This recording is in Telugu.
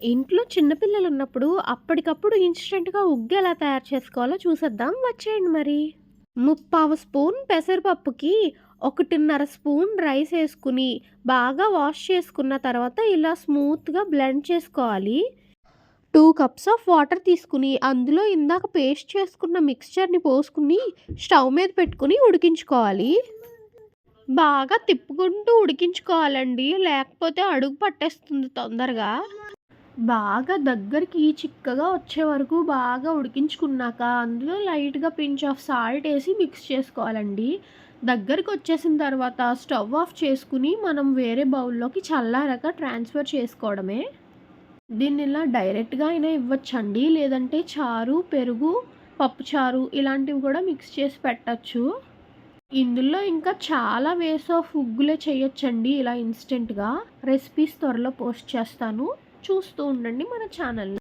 ఇంట్లో చిన్న పిల్లలున్నప్పుడు అప్పటికప్పుడు ఇన్‌స్టంట్‌గా ఉగ్గు ఎలా తయారు చేసుకోవాలో చూసేద్దాం వచ్చేయండి మరి. ముప్పావు స్పూన్ పెసరపప్పుకి 1:30 స్పూన్ రైస్ ఏసుకుని బాగా వాష్ చేసుకున్న తర్వాత ఇలా స్మూత్‌గా బ్లెండ్ చేసుకోవాలి. 2 కప్స్ ఆఫ్ వాటర్ తీసుకుని అందులో ఇందాక పేస్ట్ చేసుకున్న మిక్స్చర్‌ని పోసుకుని స్టవ్ మీద పెట్టుకొని ఉడికించుకోవాలి. బాగా తిప్పుకుంటూ ఉడికించుకోవాలండి. లేకపోతే అడుగు పట్టేస్తుంది తొందరగా. బాగా దగ్గరికి చిక్కగా వచ్చే వరకు బాగా ఉడికించుకున్నాక అందులో లైట్‌గా pinch of salt AC mix చేసుకోవాలండి. దగ్గరికొచ్చేసిన తర్వాత స్టవ్ ఆఫ్ చేసుకుని మనం వేరే బౌల్‌లోకి చల్లారాక ట్రాన్స్‌ఫర్ చేసుకోవడమే. దీన్నిలా డైరెక్ట్‌గా అయినా ఇవ్వచ్చండి. లేదంటే చారు, పెరుగు, పప్పుచారు ఇలాంటివి కూడా మిక్స్ చేసి పెట్టచ్చు. ఇందులో ఇంకా చాలా వేస్ ఆఫ్ ఉగ్గులే చేయొచ్చండి ఇలా ఇన్‌స్టంట్‌గా. రెసిపీస్ త్వరలో పోస్ట్ చేస్తాను. చూస్తూ ఉండండి మన ఛానల్‌ని.